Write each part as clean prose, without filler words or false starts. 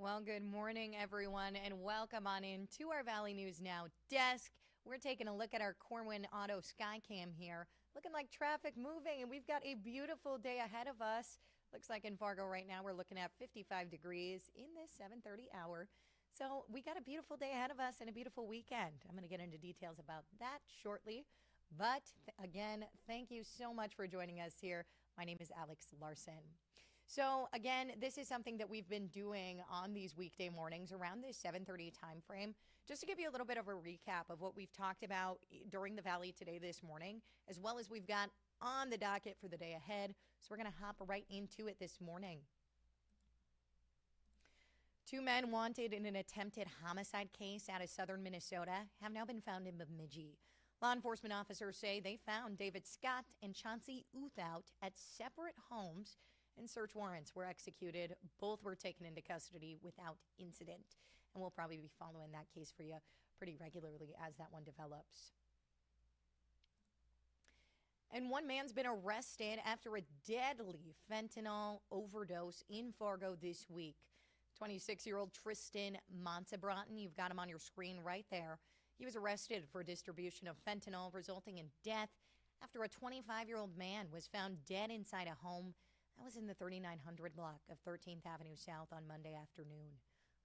Well, good morning, everyone, and welcome on into our Valley News Now desk. We're taking a look at our Corwin Auto Skycam here, looking like traffic moving, and we've got a beautiful day ahead of us. Looks like in Fargo right now, we're looking at 55 degrees in this 7:30 hour. So we got a beautiful day ahead of us and a beautiful weekend. I'm going to get into details about that shortly. But again, thank you so much for joining us here. My name is Alex Larson. So again, this is something that we've been doing on these weekday mornings around this 7:30 time frame. Just to give you a little bit of a recap of what we've talked about during the Valley today this morning, as well as we've got on the docket for the day ahead. So we're going to hop right into it this morning. Two men wanted in an attempted homicide case out of southern Minnesota have now been found in Bemidji. Law enforcement officers say they found David Scott and Chauncey Uthout at separate homes, and search warrants were executed. Both were taken into custody without incident. And we'll probably be following that case for you pretty regularly as that one develops. And one man's been arrested after a deadly fentanyl overdose in Fargo this week. 26-year-old Tristan Montebraten, you've got him on your screen right there. He was arrested for distribution of fentanyl, resulting in death after a 25-year-old man was found dead inside a home that was in the 3900 block of 13th Avenue South on Monday afternoon.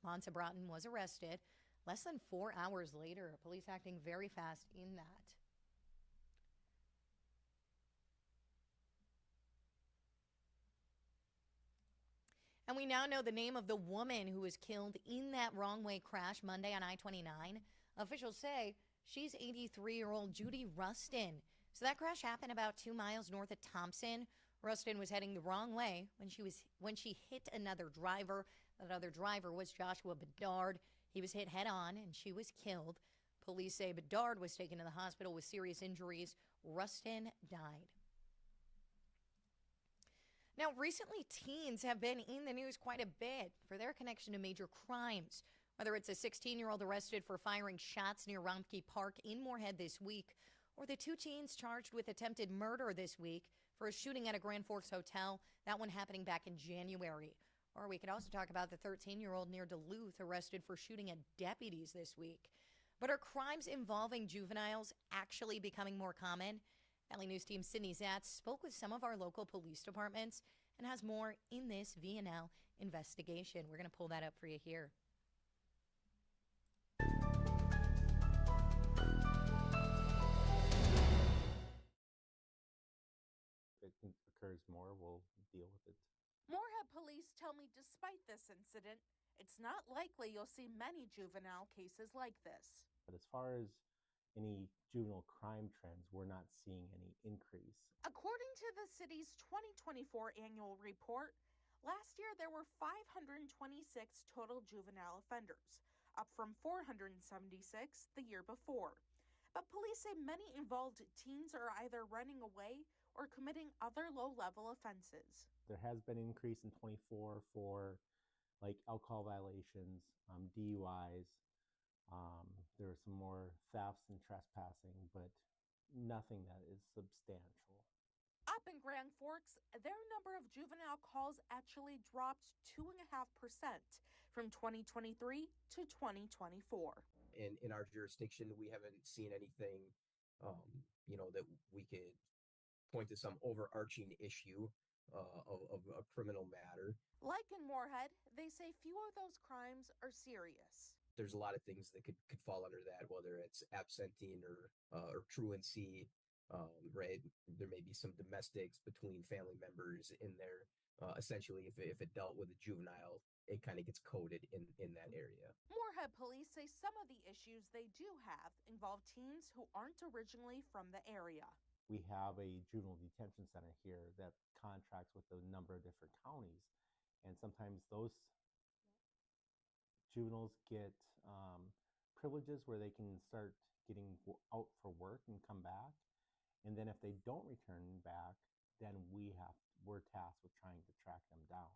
Montebraten was arrested less than 4 hours later, police acting very fast in that. And we now know the name of the woman who was killed in that wrong way crash Monday on I 29. Officials say she's 83-year-old Judy Rustin. So that crash happened about 2 miles north of Thompson. Rustin was heading the wrong way when she hit another driver. That other driver was Joshua Bedard. He was hit head on and she was killed. Police say Bedard was taken to the hospital with serious injuries. Rustin died. Now, recently, teens have been in the news quite a bit for their connection to major crimes. Whether it's a 16-year-old arrested for firing shots near Rumpke Park in Moorhead this week, or the two teens charged with attempted murder this week for a shooting at a Grand Forks hotel, that one happening back in January. Or we could also talk about the 13-year-old near Duluth arrested for shooting at deputies this week. But are crimes involving juveniles actually becoming more common? Valley News Team Sydney Zatz spoke with some of our local police departments and has more in this VNL investigation. We're going to pull that up for you here. If it occurs more, we'll deal with it. Moorhead police tell me despite this incident, it's not likely you'll see many juvenile cases like this. But as far as any juvenile crime trends, we're not seeing any increase. According to the city's 2024 annual report, last year there were 526 total juvenile offenders, up from 476 the year before. But police say many involved teens are either running away or committing other low-level offenses. There has been an increase in 24 for like alcohol violations, DUIs. There are some more thefts and trespassing, but nothing that is substantial. Up in Grand Forks, their number of juvenile calls actually dropped 2.5% from 2023 to 2024. In our jurisdiction, we haven't seen anything, that we could point to some overarching issue of a criminal matter. Like in Moorhead, they say few of those crimes are serious. There's a lot of things that could fall under that, whether it's absenting or truancy, right? There may be some domestics between family members in there. Essentially, if it dealt with a juvenile, it kind of gets coded in that area. Moorhead police say some of the issues they do have involve teens who aren't originally from the area. We have a juvenile detention center here that contracts with a number of different counties, and sometimes those juveniles get privileges where they can start getting out for work and come back. And then if they don't return back, then we're tasked with trying to track them down.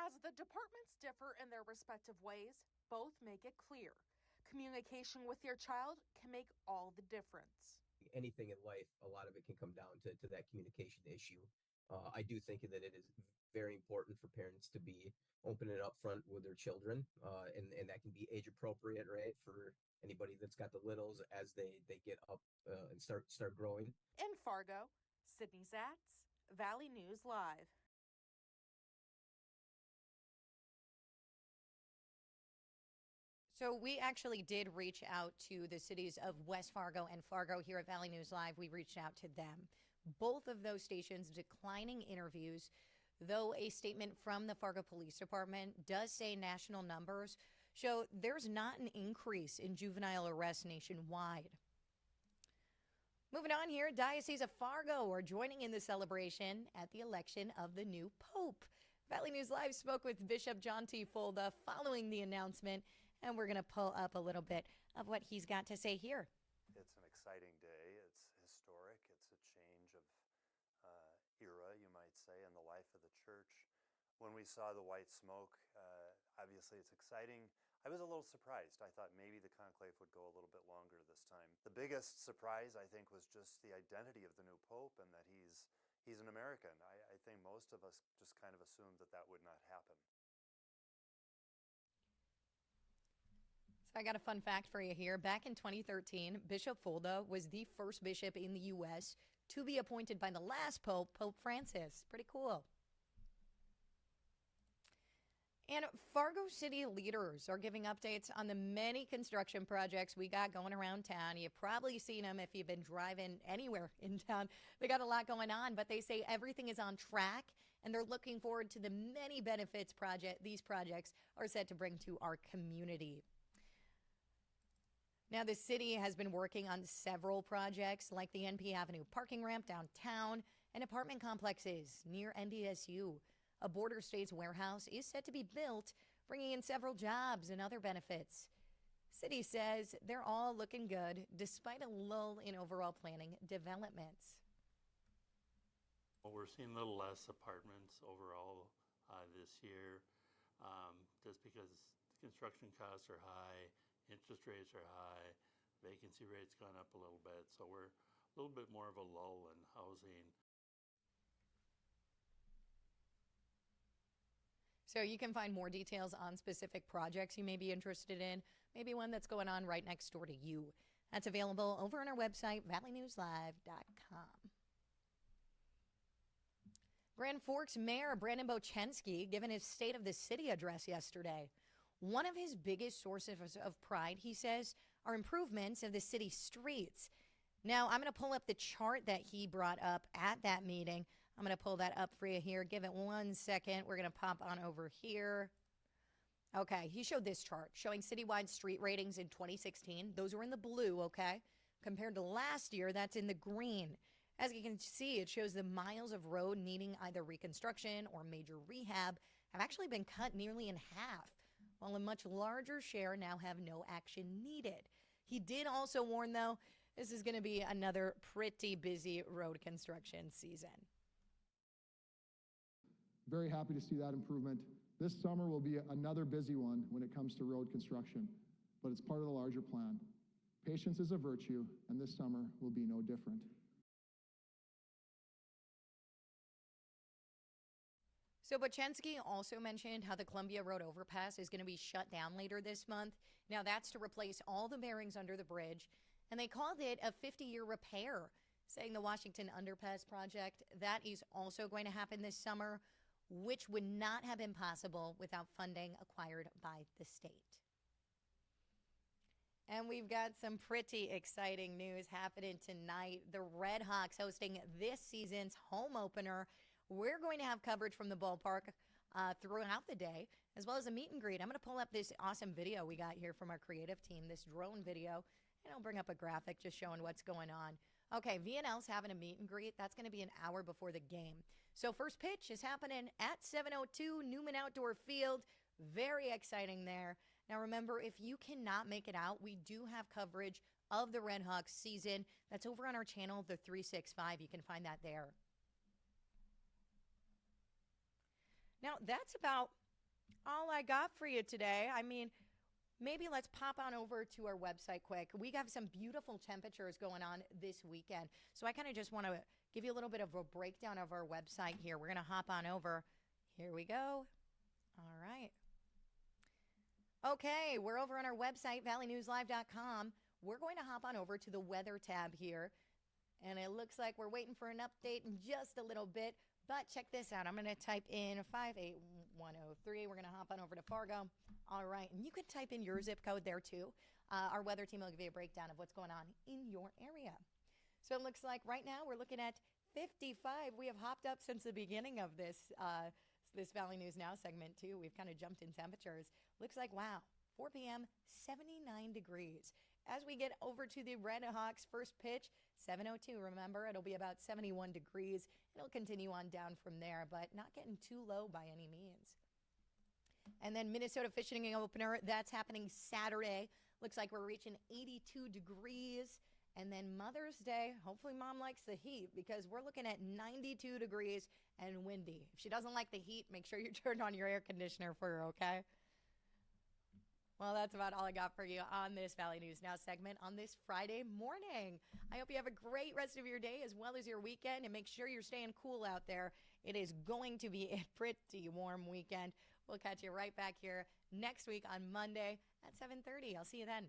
As the departments differ in their respective ways, both make it clear communication with your child can make all the difference. Anything in life, a lot of it can come down to that communication issue. I do think that it is very important for parents to be open and upfront with their children, and that can be age appropriate, right, for anybody that's got the littles as they get up and start growing. In Fargo, Sydney Zatz, Valley News Live. So we actually did reach out to the cities of West Fargo and Fargo here at Valley News Live. We reached out to them. Both of those stations declining interviews, though a statement from the Fargo Police Department does say national numbers show there's not an increase in juvenile arrests nationwide. Moving on here, Diocese of Fargo are joining in the celebration at the election of the new Pope. Valley News Live spoke with Bishop John T. Fulda following the announcement, and we're going to pull up a little bit of what he's got to say here. It's an exciting day. It's historic. It's a change of era, you might say, in the life of the church. When we saw the white smoke, obviously it's exciting. I was a little surprised. I thought maybe the conclave would go a little bit longer this time. The biggest surprise, I think, was just the identity of the new pope and that he's an American. I think most of us just kind of assumed that that would not happen. So I got a fun fact for you here. Back in 2013, Bishop Fulda was the first bishop in the U.S. to be appointed by the last pope, Pope Francis. Pretty cool. And Fargo City leaders are giving updates on the many construction projects we got going around town. You've probably seen them if you've been driving anywhere in town. They got a lot going on, but they say everything is on track, and they're looking forward to the many benefits these projects are set to bring to our community. Now, the city has been working on several projects like the NP Avenue parking ramp downtown and apartment complexes near NDSU. A Border States warehouse is set to be built, bringing in several jobs and other benefits. City says they're all looking good despite a lull in overall planning developments. Well, we're seeing a little less apartments overall this year, just because construction costs are high, interest rates are high, vacancy rates gone up a little bit, so we're a little bit more of a lull in housing. So you can find more details on specific projects you may be interested in, maybe one that's going on right next door to you. That's available over on our website, valleynewslive.com. Grand Forks Mayor Brandon Bochenski given his State of the City address yesterday. One of his biggest sources of pride, he says, are improvements of the city streets. Now, I'm going to pull up the chart that he brought up at that meeting. I'm going to pull that up for you here. Give it 1 second. We're going to pop on over here. Okay, he showed this chart showing citywide street ratings in 2016. Those were in the blue, okay? Compared to last year, that's in the green. As you can see, it shows the miles of road needing either reconstruction or major rehab have actually been cut nearly in half, while a much larger share now have no action needed. He did also warn, though, this is going to be another pretty busy road construction season. Very happy to see that improvement. This summer will be another busy one when it comes to road construction, but it's part of the larger plan. Patience is a virtue, and this summer will be no different. So Bochenski also mentioned how the Columbia Road overpass is going to be shut down later this month. Now that's to replace all the bearings under the bridge, and they called it a 50-year repair, saying the Washington Underpass project, that is also going to happen this summer, which would not have been possible without funding acquired by the state. And we've got some pretty exciting news happening tonight. The Red Hawks hosting this season's home opener. We're going to have coverage from the ballpark throughout the day, as well as a meet and greet. I'm going to pull up this awesome video we got here from our creative team, this drone video, and I'll bring up a graphic just showing what's going on. Okay, VNL's having a meet and greet. That's going to be an hour before the game. So first pitch is happening at 7:02 Newman Outdoor Field. Very exciting there. Now remember, if you cannot make it out, we do have coverage of the Red Hawks season. That's over on our channel, the 365. You can find that there. Now, that's about all I got for you today. I mean, maybe let's pop on over to our website quick. We have some beautiful temperatures going on this weekend. So I kind of just want to give you a little bit of a breakdown of our website here. We're going to hop on over Here we go. All right. Okay, we're over on our website, valleynewslive.com. We're going to hop on over to the weather tab here. And it looks like we're waiting for an update in just a little bit. But check this out. I'm going to type in 58103. We're going to hop on over to Fargo. All right. And you can type in your zip code there too. Our weather team will give you a breakdown of what's going on in your area. So it looks like right now we're looking at 55. We have hopped up since the beginning of this Valley News Now segment too. We've kind of jumped in temperatures. Looks like, wow, 4 p.m., 79 degrees. As we get over to the Red Hawks first pitch, 7:02, remember, it'll be about 71 degrees. It'll continue on down from there, but not getting too low by any means. And then Minnesota Fishing Opener, that's happening Saturday. Looks like we're reaching 82 degrees. And then Mother's Day, hopefully Mom likes the heat because we're looking at 92 degrees and windy. If she doesn't like the heat, make sure you turn on your air conditioner for her, okay? Well, that's about all I got for you on this Valley News Now segment on this Friday morning. I hope you have a great rest of your day as well as your weekend, and make sure you're staying cool out there. It is going to be a pretty warm weekend. We'll catch you right back here next week on Monday at 7:30. I'll see you then.